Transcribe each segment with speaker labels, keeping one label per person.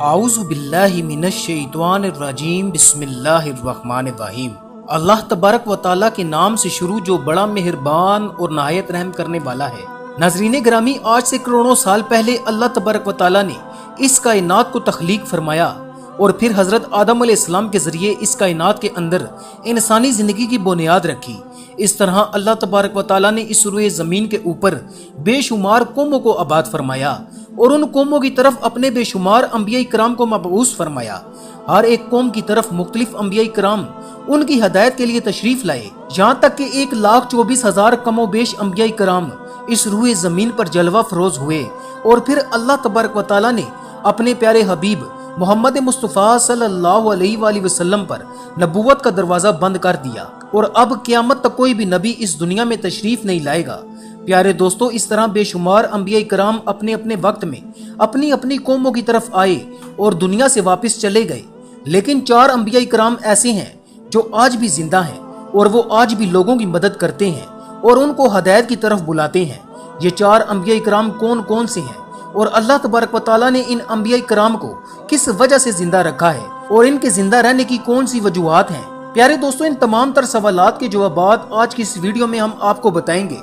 Speaker 1: اعوذ باللہ من الشیطان الرجیم بسم اللہ الرحمن الرحیم۔ اللہ تبارک و تعالیٰ کے نام سے شروع جو بڑا مہربان اور نہایت رحم کرنے والا ہے۔ ناظرین گرامی، آج سے کروڑوں سال پہلے اللہ تبارک و تعالیٰ نے اس کائنات کو تخلیق فرمایا اور پھر حضرت آدم علیہ السلام کے ذریعے اس کائنات کے اندر انسانی زندگی کی بنیاد رکھی۔ اس طرح اللہ تبارک و تعالیٰ نے اس روئے زمین کے اوپر بے شمار قوموں کو آباد فرمایا اور ان قوموں کی طرف اپنے بے شمار انبیاء کرام کو مبعوث فرمایا۔ ہر ایک قوم کی طرف مختلف انبیاء کرام ان کی ہدایت کے لیے تشریف لائے، یہاں تک کہ 1,24,000 کم و بیش انبیاء کرام اس روئے زمین پر جلوہ فروز ہوئے، اور پھر اللہ تبارک و تعالیٰ نے اپنے پیارے حبیب محمد مصطفیٰ صلی اللہ علیہ وآلہ وسلم پر نبوت کا دروازہ بند کر دیا، اور اب قیامت تک کوئی بھی نبی اس دنیا میں تشریف نہیں لائے گا۔ پیارے دوستو، اس طرح بے شمار انبیاء کرام اپنے اپنے وقت میں اپنی اپنی قوموں کی طرف آئے اور دنیا سے واپس چلے گئے، لیکن 4 انبیاء کرام ایسے ہیں جو آج بھی زندہ ہیں اور وہ آج بھی لوگوں کی مدد کرتے ہیں اور ان کو ہدایت کی طرف بلاتے ہیں۔ یہ 4 انبیاء کرام کون کون سے ہیں اور اللہ تبارک و تعالیٰ نے ان انبیاء کرام کو کس وجہ سے زندہ رکھا ہے اور ان کے زندہ رہنے کی کون سی وجوہات ہیں؟ پیارے دوستو، ان تمام تر سوالات کے جوابات آج کی اس ویڈیو میں ہم آپ کو بتائیں گے،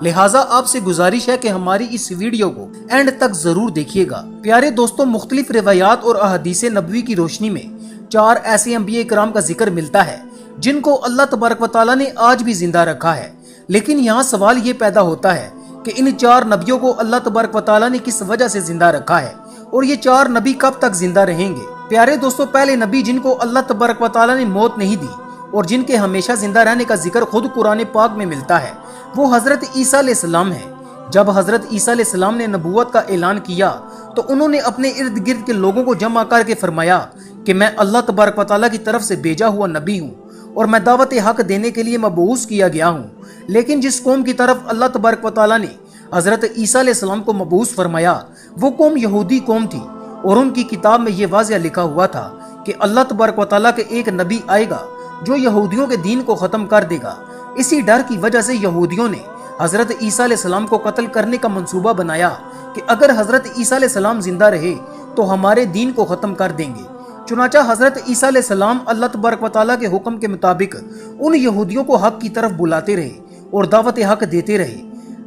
Speaker 1: لہٰذا آپ سے گزارش ہے کہ ہماری اس ویڈیو کو اینڈ تک ضرور دیکھیے گا۔ پیارے دوستو، مختلف روایات اور احادیث نبوی کی روشنی میں 4 ایسے انبیاء کرام کا ذکر ملتا ہے جن کو اللہ تبارک و تعالیٰ نے آج بھی زندہ رکھا ہے، لیکن یہاں سوال یہ پیدا ہوتا ہے کہ ان 4 نبیوں کو اللہ تبارک و تعالیٰ نے کس وجہ سے زندہ رکھا ہے اور یہ 4 نبی کب تک زندہ رہیں گے؟ پیارے دوستو، پہلے نبی جن کو اللہ تبارک و تعالیٰ نے موت نہیں دی اور جن کے ہمیشہ زندہ رہنے کا ذکر خود قرآن پاک میں ملتا ہے، وہ حضرت عیسیٰ علیہ السلام ہیں۔ جب حضرت عیسیٰ علیہ السلام نے نبوت کا اعلان کیا تو انہوں نے اپنے ارد گرد کے لوگوں کو جمع کر کے فرمایا کہ میں اللہ تبارک و تعالیٰ کی طرف سے بھیجا ہوا نبی ہوں اور میں دعوت حق دینے کے لیے مبعوث کیا گیا ہوں۔ لیکن جس قوم کی طرف اللہ تبارک و تعالیٰ نے حضرت عیسیٰ علیہ السلام کو مبعوث فرمایا وہ قوم یہودی قوم تھی، اور ان کی کتاب میں یہ واضح لکھا ہوا تھا کہ اللہ تبارک و تعالیٰ کے ایک نبی آئے گا جو یہودیوں کے دین کو ختم کر دے گا۔ اسی ڈر کی وجہ سے یہودیوں نے حضرت عیسیٰ علیہ السلام کو قتل کرنے کا منصوبہ بنایا کہ اگر حضرت عیسیٰ علیہ السلام زندہ رہے تو ہمارے دین کو ختم کر دیں گے۔ چنانچہ حضرت عیسیٰ علیہ السلام اللہ تبارک و تعالیٰ کے حکم کے مطابق ان یہودیوں کو حق کی طرف بلاتے رہے اور دعوت حق دیتے رہے،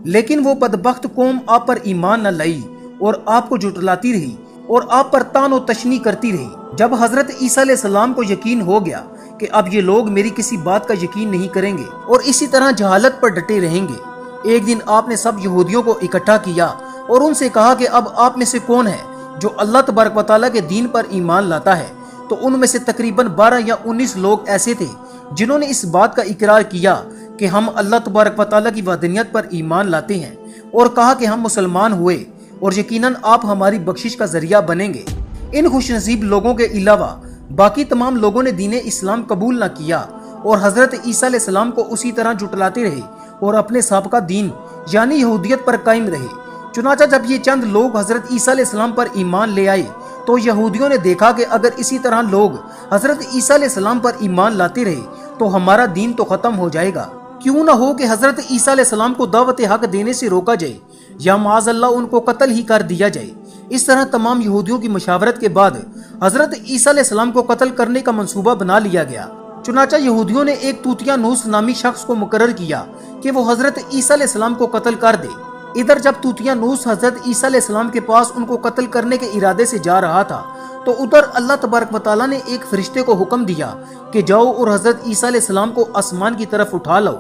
Speaker 1: لیکن وہ بدبخت قوم آپ پر ایمان نہ لائی اور آپ کو جھٹلاتی رہی اور آپ پر طعن و تشنیع کرتی رہی۔ جب حضرت عیسیٰ علیہ السلام کو یقین ہو گیا کہ اب یہ لوگ میری کسی بات کا یقین نہیں کریں گے اور اسی طرح جہالت پر ڈٹے رہیں گے، ایک دن آپ نے سب یہودیوں کو اکٹھا کیا اور ان سے کہا کہ اب آپ میں سے کون ہے جو اللہ تبارک و تعالیٰ کے دین پر ایمان لاتا ہے؟ تو ان میں سے تقریباً 12 یا 19 لوگ ایسے تھے جنہوں نے اس بات کا اقرار کیا کہ ہم اللہ تبارک و تعالیٰ کی وحدانیت پر ایمان لاتے ہیں، اور کہا کہ ہم مسلمان ہوئے اور یقیناً آپ ہماری بخشش کا ذریعہ بنیں گے۔ ان خوش نصیب لوگوں کے علاوہ باقی تمام لوگوں نے دین اسلام قبول نہ کیا اور حضرت عیسیٰ علیہ السلام کو اسی طرح جھٹلاتے رہے اور اپنے سابقہ دین یعنی یہودیت پر قائم رہے۔ چنانچہ جب یہ چند لوگ حضرت عیسیٰ علیہ السلام پر ایمان لے آئے تو یہودیوں نے دیکھا کہ اگر اسی طرح لوگ حضرت عیسیٰ علیہ السلام پر ایمان لاتے رہے تو ہمارا دین تو ختم ہو جائے گا، کیوں نہ ہو کہ حضرت عیسیٰ علیہ السلام کو دعوت حق دینے سے روکا جائے یا معاذ اللہ ان کو قتل ہی کر دیا جائے۔ اس طرح تمام یہودیوں کی مشاورت کے بعد حضرت عیسیٰ علیہ السلام کو قتل کرنے کا منصوبہ بنا لیا گیا۔ چنانچہ یہودیوں نے ایک توتیا نوس نامی شخص کو مقرر کیا کہ وہ حضرت عیسیٰ علیہ السلام کو قتل کر دے۔ ادھر جب توتیا نوس حضرت عیسیٰ علیہ السلام کے پاس ان کو قتل کرنے کے ارادے سے جا رہا تھا تو ادھر اللہ تبارک و تعالیٰ نے ایک فرشتے کو حکم دیا کہ جاؤ اور حضرت عیسیٰ علیہ السلام کو آسمان کی طرف اٹھا لاؤ۔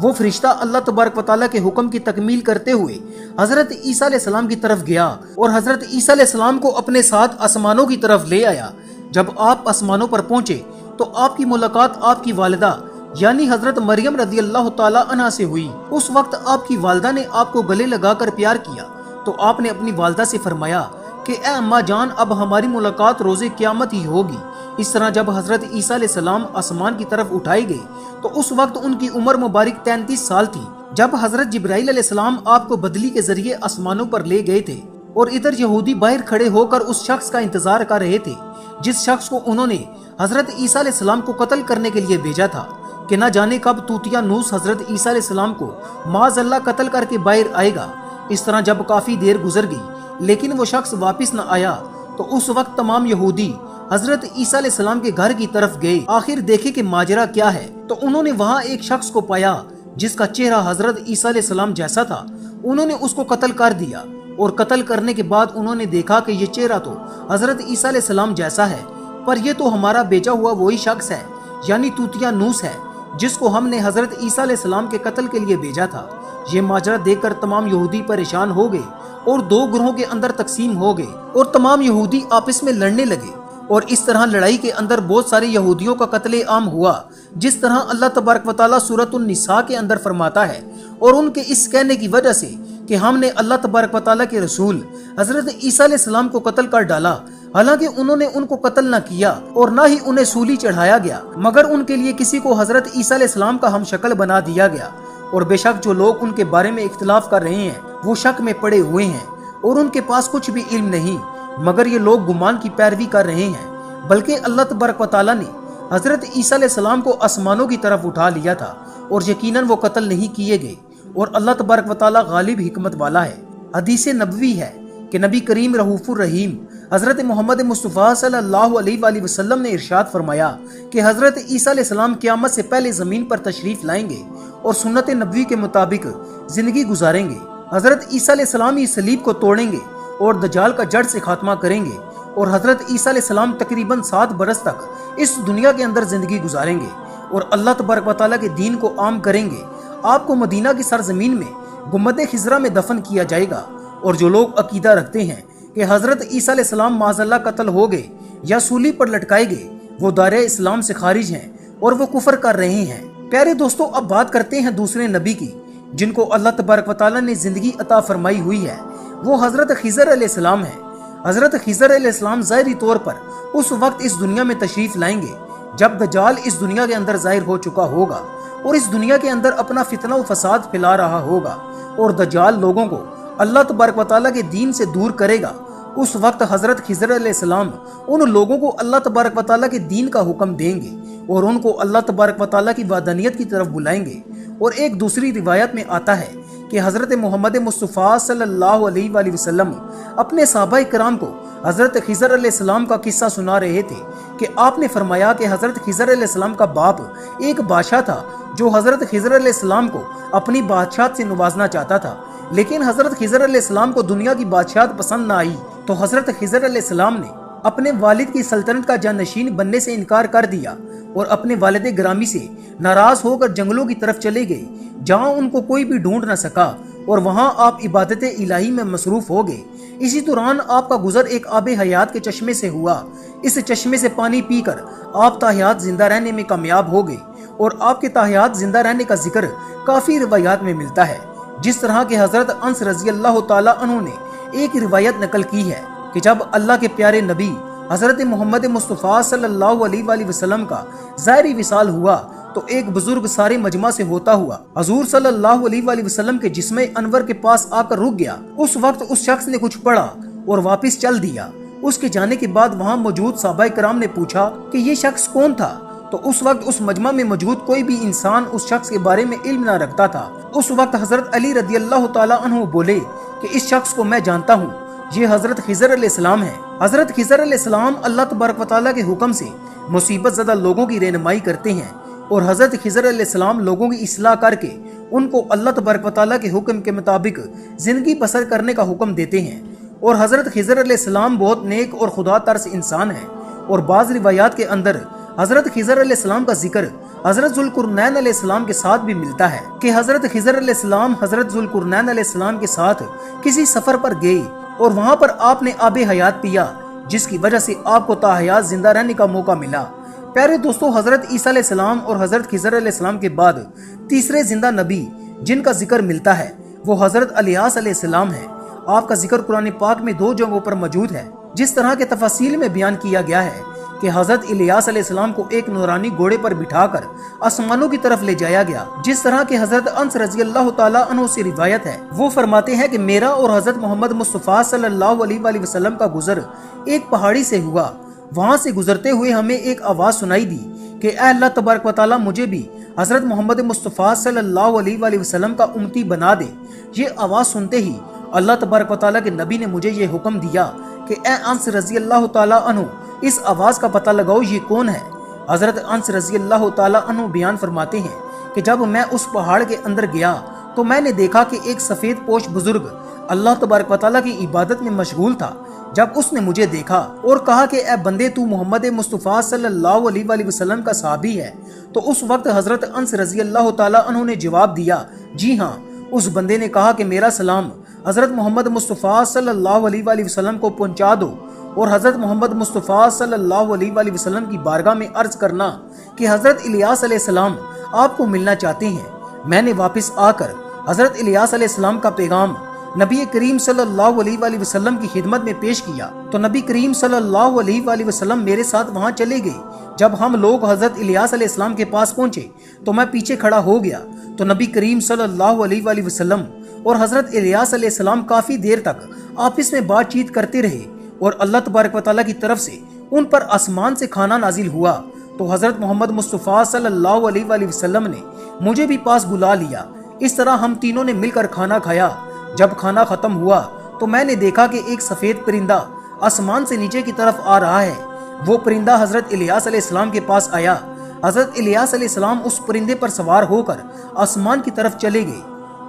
Speaker 1: وہ فرشتہ اللہ تبارک و تعالیٰ کے حکم کی تکمیل کرتے ہوئے حضرت عیسیٰ علیہ السلام کی طرف گیا اور حضرت عیسیٰ علیہ السلام کو اپنے ساتھ آسمانوں کی طرف لے آیا۔ جب آپ آسمانوں پر پہنچے تو آپ کی ملاقات آپ کی والدہ یعنی حضرت مریم رضی اللہ تعالیٰ عنہا سے ہوئی۔ اس وقت آپ کی والدہ نے آپ کو گلے لگا کر پیار کیا تو آپ نے اپنی والدہ سے فرمایا کہ اے اماں جان، اب ہماری ملاقات روز قیامت ہی ہوگی۔ اس طرح جب حضرت عیسیٰ علیہ السلام آسمان کی طرف اٹھائے گئے تو اس وقت ان کی عمر مبارک 33 سال تھی۔ جب حضرت جبرائیل علیہ السلام آپ کو بدلی کے ذریعے آسمانوں پر لے گئے تھے اور ادھر یہودی باہر کھڑے ہو کر اس شخص کا انتظار کر رہے تھے جس شخص کو انہوں نے حضرت عیسیٰ علیہ السلام کو قتل کرنے کے لیے بھیجا تھا کہ نہ جانے کب توتیا نوس حضرت عیسیٰ علیہ السلام کو معاذ اللہ قتل کر کے باہر آئے گا۔ اس طرح جب کافی دیر گزر گئی لیکن وہ شخص واپس نہ آیا تو اس وقت تمام یہودی حضرت عیسیٰ علیہ السلام کے گھر کی طرف گئے، آخر دیکھے کہ ماجرا کیا ہے۔ تو انہوں نے وہاں ایک شخص کو پایا جس کا چہرہ حضرت عیسیٰ علیہ السلام جیسا تھا۔ انہوں نے اس کو قتل کر دیا، اور قتل کرنے کے بعد انہوں نے دیکھا کہ یہ چہرہ تو حضرت عیسیٰ علیہ السلام جیسا ہے، پر یہ تو ہمارا بیچا ہوا وہی شخص ہے، یعنی توتیا نوس ہے، جس کو ہم نے حضرت عیسیٰ علیہ السلام کے قتل کے لیے بھیجا تھا۔ یہ ماجرا دیکھ کر تمام یہودی پریشان ہو گئے اور دو گروہوں کے اندر تقسیم ہو گئے، اور تمام یہودی آپس میں لڑنے لگے، اور اس طرح لڑائی کے اندر بہت سارے یہودیوں کا قتل عام ہوا، جس طرح اللہ تبارک و تعالیٰ سورۃ النساء کے اندر فرماتا ہے۔ اور ان کے اس کہنے کی وجہ سے کہ ہم نے اللہ تبارک و تعالیٰ کے رسول حضرت عیسیٰ علیہ السلام کو قتل کر ڈالا، حالانکہ انہوں نے ان کو قتل نہ کیا اور نہ ہی انہیں سولی چڑھایا گیا، مگر ان کے لیے کسی کو حضرت عیسیٰ علیہ السلام کا ہم شکل بنا دیا گیا۔ اور بے شک جو لوگ ان کے بارے میں اختلاف کر رہے ہیں وہ شک میں پڑے ہوئے ہیں، اور ان کے پاس کچھ بھی علم نہیں، مگر یہ لوگ گمان کی پیروی کر رہے ہیں۔ بلکہ اللہ تبارک و تعالیٰ نے حضرت عیسیٰ علیہ السلام کو آسمانوں کی طرف اٹھا لیا تھا، اور یقیناً وہ قتل نہیں کیے گئے، اور اللہ تبارک و تعالیٰ غالب حکمت والا ہے۔ حدیث نبوی ہے کہ نبی کریم رؤوف الرحیم حضرت محمد مصطفیٰ صلی اللہ علیہ وآلہ وسلم نے ارشاد فرمایا کہ حضرت عیسیٰ علیہ السلام قیامت سے پہلے زمین پر تشریف لائیں گے اور سنت نبوی کے مطابق زندگی گزاریں گے۔ حضرت عیسیٰ علیہ السلام ہی صلیب کو توڑیں گے اور دجال کا جڑ سے خاتمہ کریں گے، اور حضرت عیسیٰ علیہ السلام تقریباً 7 برس تک اس دنیا کے اندر زندگی گزاریں گے اور اللہ تبارک و تعالیٰ کے دین کو عام کریں گے۔ آپ کو مدینہ کی سرزمین میں گنبد خضرا میں دفن کیا جائے گا، اور جو لوگ عقیدہ رکھتے ہیں کہ حضرت عیسیٰ علیہ السلام معاذ اللہ قتل ہو گئے یا سولی پر لٹکائے گئے، وہ دائرہ اسلام سے خارج ہیں اور وہ کفر کر رہے ہیں۔ پیارے دوستو، اب بات کرتے ہیں دوسرے نبی کی جن کو اللہ تبارک و تعالیٰ نے زندگی عطا فرمائی ہوئی ہے، وہ حضرت خضر علیہ السلام ہے۔ حضرت خضر علیہ السلام ظاہری طور پر اس وقت اس دنیا میں تشریف لائیں گے جب دجال اس دنیا کے اندر ظاہر ہو چکا ہوگا اور اس دنیا کے اندر اپنا فتنہ و فساد پھیلا رہا ہوگا، اور دجال لوگوں کو اللہ تبارک و تعالیٰ کے دین سے دور کرے گا۔ اس وقت حضرت خضر علیہ السلام ان لوگوں کو اللہ تبارک و تعالیٰ کے دین کا حکم دیں گے اور ان کو اللہ تبارک و تعالیٰ کی وحدانیت کی طرف بلائیں گے۔ اور ایک دوسری روایت میں آتا ہے کہ حضرت محمد مصطفیٰ صلی اللہ علیہ وآلہ وسلم اپنے صحابہ کرام کو حضرت خضر علیہ السلام کا قصہ سنا رہے تھے کہ آپ نے فرمایا کہ حضرت خضر علیہ السلام کا باپ ایک بادشاہ تھا جو حضرت خضر علیہ السلام کو اپنی بادشاہت سے نوازنا چاہتا تھا، لیکن حضرت خضر علیہ السلام کو دنیا کی بادشاہت پسند نہ آئی، تو حضرت خضر علیہ السلام نے اپنے والد کی سلطنت کا جانشین بننے سے انکار کر دیا اور اپنے والد گرامی سے ناراض ہو کر جنگلوں کی طرف چلے گئے جہاں ان کو کوئی بھی ڈھونڈ نہ سکا، اور وہاں آپ عبادت الہی میں مصروف ہو گئے۔ اسی دوران آپ کا گزر ایک آب حیات کے چشمے سے ہوا۔ اس چشمے سے پانی پی کر آپ تاحیات زندہ رہنے میں کامیاب ہو گئے، اور آپ کے تاحیات زندہ رہنے کا ذکر کافی روایات میں ملتا ہے، جس طرح کہ حضرت انس رضی اللہ تعالیٰ عنہ نے ایک روایت نقل کی ہے کہ جب اللہ کے پیارے نبی حضرت محمد مصطفیٰ صلی اللہ علیہ وآلہ وسلم کا ظاہری وصال ہوا تو ایک بزرگ سارے مجمع سے ہوتا ہوا حضور صلی اللہ علیہ وآلہ وسلم کے جسم انور کے پاس آ کر رک گیا۔ اس وقت اس شخص نے کچھ پڑھا اور واپس چل دیا۔ اس کے جانے کے بعد وہاں موجود صحابہ کرام نے پوچھا کہ یہ شخص کون تھا، تو اس وقت اس مجمع میں موجود کوئی بھی انسان اس شخص کے بارے میں علم نہ رکھتا تھا۔ اس وقت حضرت علی رضی اللہ تعالیٰ عنہ بولے کہ اس شخص کو میں جانتا ہوں، یہ حضرت خضر علیہ السلام ہے۔ حضرت خضر علیہ السلام اللہ تبارک و تعالیٰ کے حکم سے مصیبت زدہ لوگوں کی رہنمائی کرتے ہیں، اور حضرت خضر علیہ السلام لوگوں کی اصلاح کر کے ان کو اللہ تبارک و تعالیٰ کے حکم کے مطابق زندگی بسر کرنے کا حکم دیتے ہیں۔ اور حضرت خضر علیہ السلام بہت نیک اور خدا ترس انسان ہیں، اور بعض روایات کے اندر حضرت خضر علیہ السلام کا ذکر حضرت ذوالقرنین علیہ السلام کے ساتھ بھی ملتا ہے کہ حضرت خضر علیہ السلام حضرت ذوالقرنین علیہ السلام کے ساتھ کسی سفر پر گئے اور وہاں پر آپ نے آب حیات پیا، جس کی وجہ سے آپ کو تاحیات زندہ رہنے کا موقع ملا۔ پیارے دوستو، حضرت عیسیٰ علیہ السلام اور حضرت خضر علیہ السلام کے بعد تیسرے زندہ نبی جن کا ذکر ملتا ہے وہ حضرت الیاس علیہ السلام ہے۔ آپ کا ذکر قرآن پاک میں 2 جگہوں پر موجود ہے، جس طرح کے تفاصیل میں بیان کیا گیا ہے کہ حضرت الیاس علیہ السلام کو ایک نورانی گھوڑے پر بٹھا کر آسمانوں کی طرف لے جایا گیا، جس طرح کہ حضرت انس رضی اللہ تعالیٰ عنہ سے روایت ہے۔ وہ فرماتے ہیں کہ میرا اور حضرت محمد مصطفیٰ صلی اللہ علیہ وآلہ وسلم کا گزر ایک پہاڑی سے ہوا۔ وہاں سے گزرتے ہوئے ہمیں ایک آواز سنائی دی کہ اے اللہ تبارک و تعالیٰ مجھے بھی حضرت محمد مصطفیٰ صلی اللہ علیہ وآلہ وسلم کا امتی بنا دے۔ یہ آواز سنتے ہی اللہ تبارک و تعالیٰ کے نبی نے مجھے یہ حکم دیا کہ اے انس رضی اللہ تعالیٰ عنہ اس آواز کا پتہ لگاؤ یہ کون ہے۔ حضرت انس رضی اللہ تعالیٰ عنہ بیان فرماتے ہیں کہ جب میں اس پہاڑ کے اندر گیا تو میں نے دیکھا کہ ایک سفید پوش بزرگ اللہ تبارک و تعالیٰ کی عبادت میں مشغول تھا۔ جب اس نے مجھے دیکھا اور کہا کہ اے بندے تو محمد مصطفیٰ صلی اللہ علیہ وآلہ وسلم کا صحابی ہے، تو اس وقت حضرت انس رضی اللہ تعالیٰ عنہ نے جواب دیا جی ہاں۔ اس بندے نے کہا کہ میرا سلام حضرت محمد مصطفیٰ صلی اللہ علیہ وآلہ وسلم کو پہنچا دو، اور حضرت محمد مصطفیٰ صلی اللہ علیہ وآلہ وسلم کی بارگاہ میں عرض کرنا کہ حضرت الیاس علیہ السلام آپ کو ملنا چاہتے ہیں۔ میں نے واپس آ کر حضرت الیاس علیہ السلام کا پیغام نبی کریم صلی اللہ علیہ وآلہ وسلم کی خدمت میں پیش کیا تو نبی کریم صلی اللہ علیہ وآلہ وسلم میرے ساتھ وہاں چلے گئے۔ جب ہم لوگ حضرت الیاس علیہ السلام کے پاس پہنچے تو میں پیچھے کھڑا ہو گیا تو نبی کریم صلی اللہ علیہ وآلہ وسلم اور حضرت الیاس علیہ السلام کافی دیر تک آپس میں بات چیت کرتے رہے، اور اللہ تبارک و تعالیٰ کی طرف سے ان پر آسمان سے کھانا نازل ہوا تو حضرت محمد مصطفیٰ صلی اللہ علیہ وآلہ وسلم نے مجھے بھی پاس بلا لیا۔ اس طرح ہم تینوں نے مل کر کھانا کھایا۔ جب کھانا ختم ہوا تو میں نے دیکھا کہ ایک سفید پرندہ آسمان سے نیچے کی طرف آ رہا ہے۔ وہ پرندہ حضرت الیاس علیہ السلام کے پاس آیا۔ حضرت الیاس علیہ السلام اس پرندے پر سوار ہو کر آسمان کی طرف چلے گئے۔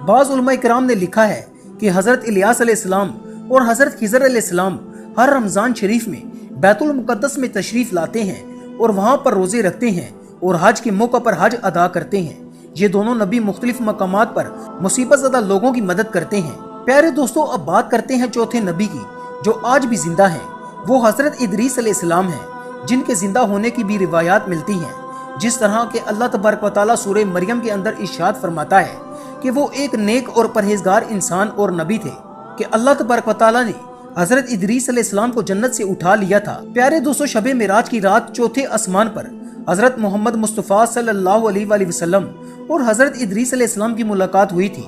Speaker 1: بعض علماء کرام نے لکھا ہے کہ حضرت الیاس علیہ السلام اور حضرت خضر علیہ السلام ہر رمضان شریف میں بیت المقدس میں تشریف لاتے ہیں اور وہاں پر روزے رکھتے ہیں اور حج کے موقع پر حج ادا کرتے ہیں۔ یہ دونوں نبی مختلف مقامات پر مصیبت زدہ لوگوں کی مدد کرتے ہیں۔ پیارے دوستو، اب بات کرتے ہیں چوتھے نبی کی جو آج بھی زندہ ہیں۔ وہ حضرت ادریس علیہ السلام ہیں جن کے زندہ ہونے کی بھی روایات ملتی ہیں، جس طرح کہ اللہ تبارک و تعالیٰ سورہ مریم کے اندر ارشاد فرماتا ہے کہ وہ ایک نیک اور پرہیزگار انسان اور نبی تھے کہ اللہ تبارک و تعالیٰ نے حضرت ادریس علیہ السلام کو جنت سے اٹھا لیا تھا۔ پیارے دوستو، شب معراج کی رات چوتھے آسمان پر حضرت محمد مصطفیٰ صلی اللہ علیہ وآلہ وسلم اور حضرت ادریس علیہ السلام کی ملاقات ہوئی تھی۔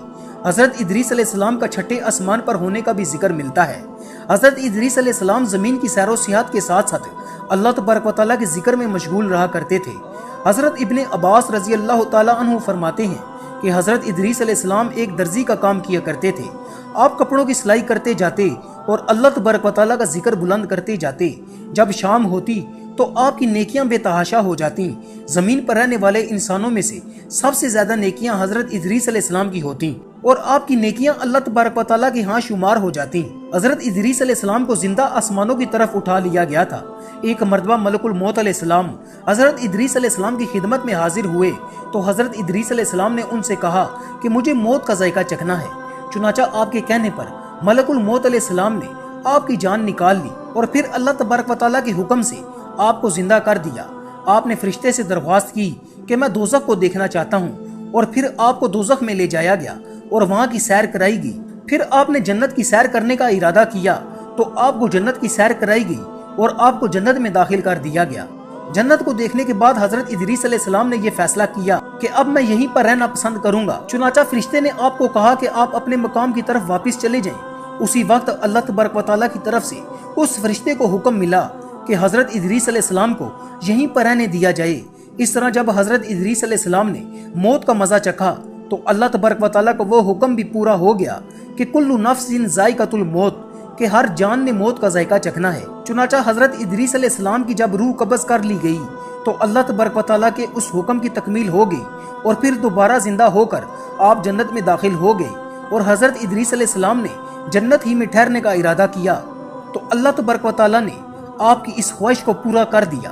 Speaker 1: حضرت ادریس علیہ السلام کا چھٹے آسمان پر ہونے کا بھی ذکر ملتا ہے۔ حضرت ادریس علیہ السلام زمین کی سیر و سیاحت کے ساتھ ساتھ اللہ تبارک و تعالیٰ کے ذکر میں مشغول رہا کرتے تھے۔ حضرت ابن عباس رضی اللہ تعالیٰ عنہ فرماتے ہیں کہ حضرت ادریس علیہ السلام ایک درزی کا کام کیا کرتے تھے۔ آپ کپڑوں کی سلائی کرتے جاتے اور اللہ تبارک و تعالیٰ کا ذکر بلند کرتے جاتے۔ جب شام ہوتی تو آپ کی نیکیاں بے تحاشا ہو جاتی۔ زمین پر رہنے والے انسانوں میں سے سب سے زیادہ نیکیاں حضرت ادریس علیہ السلام کی ہوتی اور آپ کی نیکیاں اللہ تبارک و تعالیٰ کے ہاں شمار ہو جاتی۔ حضرت ادریس علیہ السلام کو زندہ آسمانوں کی طرف اٹھا لیا گیا تھا۔ ایک مرتبہ ملک الموت علیہ السلام حضرت ادریس علیہ السلام کی خدمت میں حاضر ہوئے تو حضرت ادریس علیہ السلام نے ان سے کہا کہ مجھے موت کا ذائقہ چکھنا ہے۔ چنانچہ آپ کے کہنے پر ملک الموت علیہ السلام نے آپ کی جان نکال لی اور پھر اللہ تبارک و تعالیٰ کے حکم سے آپ کو زندہ کر دیا۔ آپ نے فرشتے سے درخواست کی کہ میں دوزخ کو دیکھنا چاہتا ہوں، اور پھر آپ کو دوزخ میں لے جایا گیا اور وہاں کی سیر کرائی گئی۔ پھر آپ نے جنت کی سیر کرنے کا ارادہ کیا تو آپ کو جنت کی سیر کرائی گئی اور آپ کو جنت میں داخل کر دیا گیا۔ جنت کو دیکھنے کے بعد حضرت ادریس علیہ السلام نے یہ فیصلہ کیا کہ اب میں یہیں پر رہنا پسند کروں گا۔ چنانچہ فرشتے نے آپ کو کہا کہ آپ اپنے مقام کی طرف واپس چلے جائیں۔ اسی وقت اللہ تبارک و تعالیٰ کی طرف سے اس فرشتے کو حکم ملا کہ حضرت ادریس علیہ السلام کو یہیں پر رہنے دیا جائے۔ اس طرح جب حضرت ادریس علیہ السلام نے موت کا مزہ چکھا تو اللہ تبارک و تعالیٰ کا وہ حکم بھی پورا ہو گیا کہ کل نفس ذائقۃ الموت، کہ ہر جان نے موت کا ذائقہ چکھنا ہے۔ چنانچہ حضرت ادریس علیہ السلام کی جب روح قبض کر لی گئی تو اللہ تبارک و تعالیٰ کے اس حکم کی تکمیل ہو گئی اور پھر دوبارہ زندہ ہو کر آپ جنت میں داخل ہو گئے، اور حضرت ادریس علیہ السلام نے جنت ہی میں ٹھہرنے کا ارادہ کیا تو اللہ تبارک و تعالیٰ نے آپ کی اس خواہش کو پورا کر دیا۔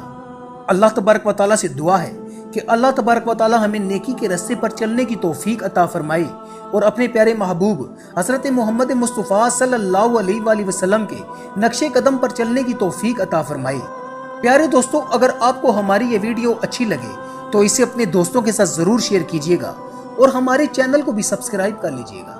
Speaker 1: اللہ تبارک و تعالیٰ سے دعا ہے کہ اللہ تبارک و تعالیٰ ہمیں نیکی کے راستے پر چلنے کی توفیق عطا فرمائے اور اپنے پیارے محبوب حضرت محمد مصطفیٰ صلی اللہ علیہ وآلہ وسلم کے نقش قدم پر چلنے کی توفیق عطا فرمائے۔ پیارے دوستو، اگر آپ کو ہماری یہ ویڈیو اچھی لگے تو اسے اپنے دوستوں کے ساتھ ضرور شیئر کیجیے گا اور ہمارے چینل کو بھی سبسکرائب کر لیجیے گا۔